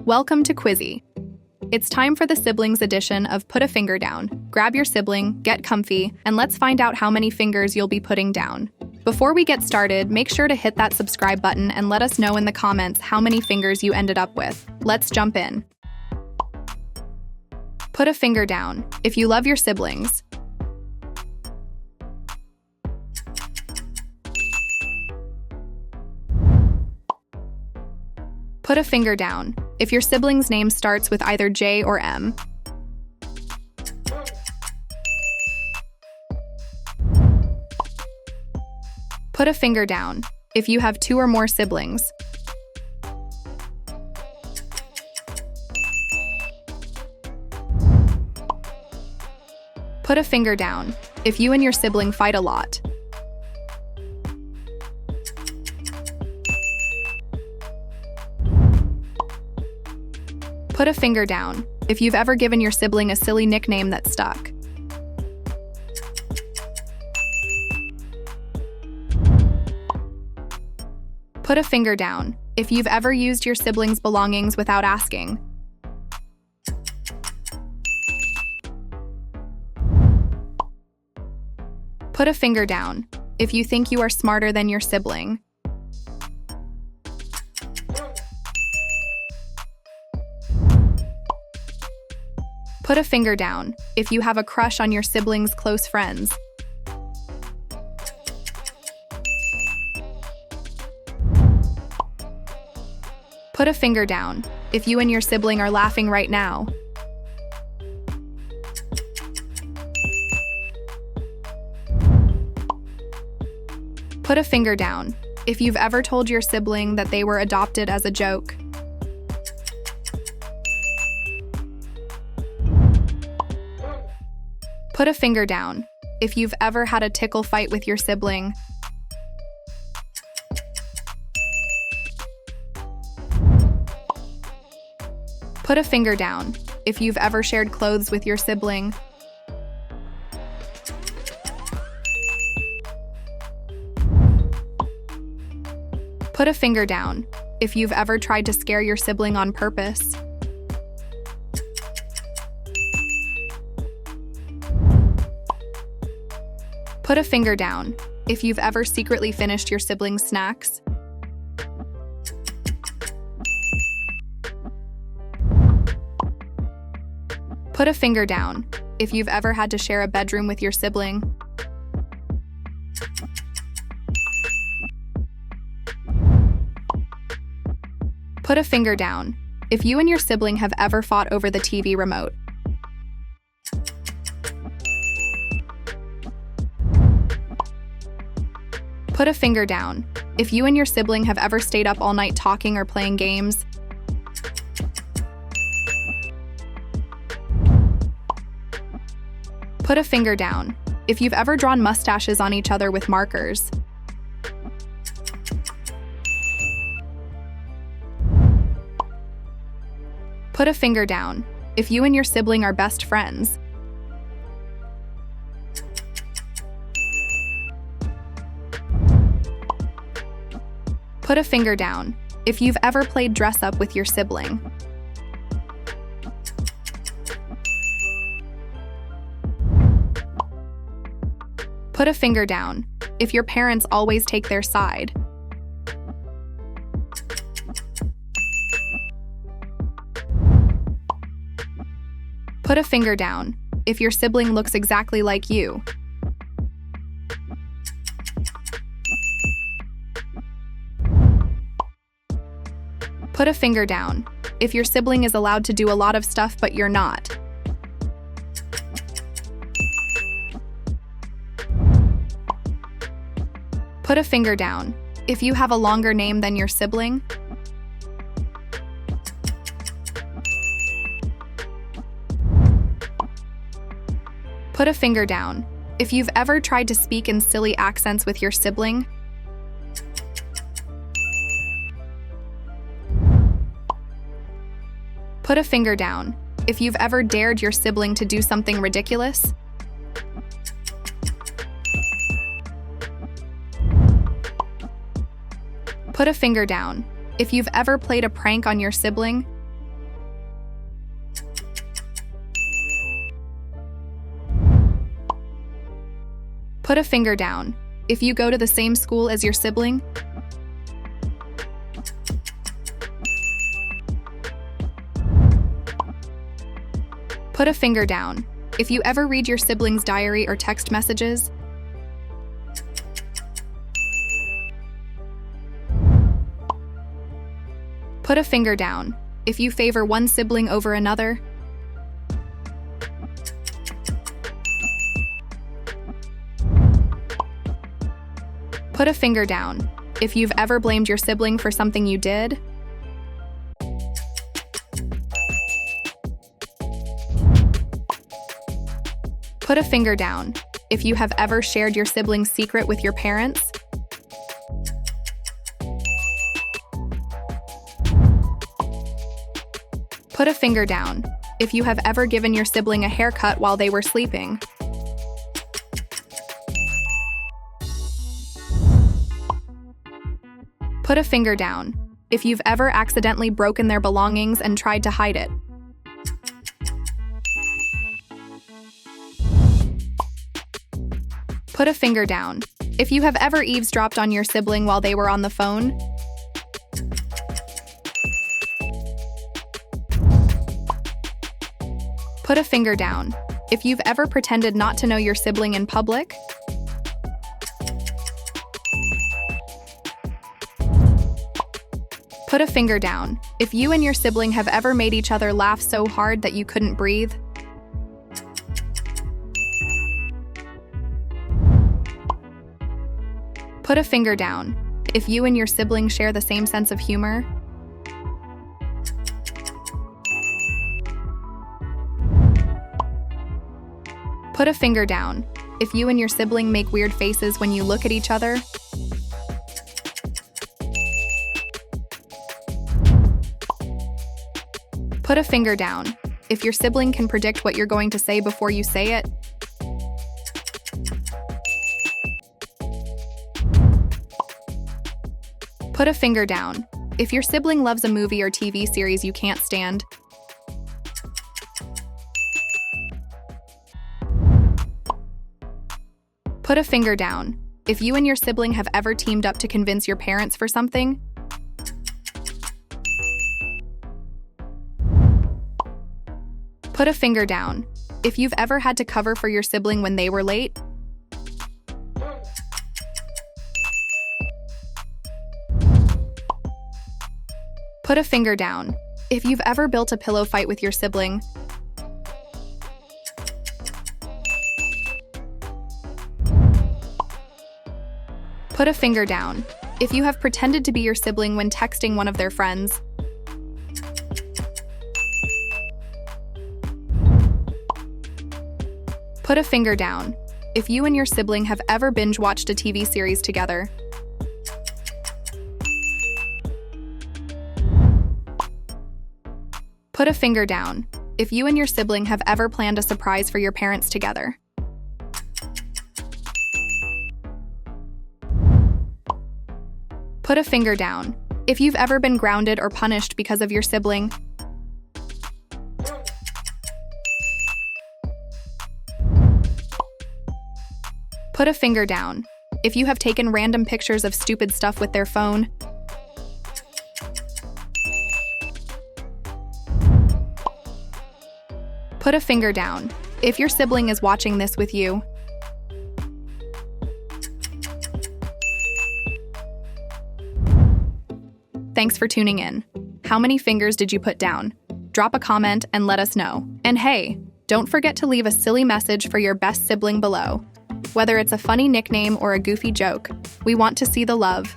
Welcome to Quizzie. It's time for the siblings edition of Put a Finger Down. Grab your sibling, get comfy, and let's find out how many fingers you'll be putting down. Before we get started, make sure to hit that subscribe button and let us know in the comments how many fingers you ended up with. Let's jump in. Put a finger down if you love your siblings. Put a finger down if your sibling's name starts with either J or M. Put a finger down if you have 2 or more siblings. Put a finger down if you and your sibling fight a lot. Put a finger down if you've ever given your sibling a silly nickname that stuck. Put a finger down if you've ever used your sibling's belongings without asking. Put a finger down if you think you are smarter than your sibling. Put a finger down if you have a crush on your sibling's close friends. Put a finger down if you and your sibling are laughing right now. Put a finger down if you've ever told your sibling that they were adopted as a joke. Put a finger down if you've ever had a tickle fight with your sibling. Put a finger down if you've ever shared clothes with your sibling. Put a finger down if you've ever tried to scare your sibling on purpose. Put a finger down if you've ever secretly finished your sibling's snacks. Put a finger down if you've ever had to share a bedroom with your sibling. Put a finger down if you and your sibling have ever fought over the TV remote. Put a finger down if you and your sibling have ever stayed up all night talking or playing games. Put a finger down if you've ever drawn mustaches on each other with markers. Put a finger down if you and your sibling are best friends. Put a finger down if you've ever played dress up with your sibling. Put a finger down if your parents always take their side. Put a finger down if your sibling looks exactly like you. Put a finger down if your sibling is allowed to do a lot of stuff but you're not. Put a finger down if you have a longer name than your sibling. Put a finger down if you've ever tried to speak in silly accents with your sibling. Put a finger down if you've ever dared your sibling to do something ridiculous. Put a finger down if you've ever played a prank on your sibling. Put a finger down. If you go to the same school as your sibling, put a finger down. If you ever read your sibling's diary or text messages, put a finger down. If you favor one sibling over another, put a finger down. If you've ever blamed your sibling for something you did, put a finger down. If you have ever shared your sibling's secret with your parents, put a finger down. If you have ever given your sibling a haircut while they were sleeping, put a finger down. If you've ever accidentally broken their belongings and tried to hide it, put a finger down. If you have ever eavesdropped on your sibling while they were on the phone, put a finger down. If you've ever pretended not to know your sibling in public, put a finger down. If you and your sibling have ever made each other laugh so hard that you couldn't breathe, put a finger down. If you and your sibling share the same sense of humor, put a finger down. If you and your sibling make weird faces when you look at each other, put a finger down. If your sibling can predict what you're going to say before you say it, put a finger down. If your sibling loves a movie or TV series you can't stand, put a finger down. If you and your sibling have ever teamed up to convince your parents for something, put a finger down. If you've ever had to cover for your sibling when they were late, put a finger down. If you've ever built a pillow fight with your sibling, put a finger down. If you have pretended to be your sibling when texting one of their friends, put a finger down. If you and your sibling have ever binge-watched a TV series together, put a finger down. If you and your sibling have ever planned a surprise for your parents together, put a finger down. If you've ever been grounded or punished because of your sibling, put a finger down. If you have taken random pictures of stupid stuff with their phone, put a finger down. If your sibling is watching this with you, thanks for tuning in. How many fingers did you put down? Drop a comment and let us know. And hey, don't forget to leave a silly message for your best sibling below. Whether it's a funny nickname or a goofy joke, we want to see the love.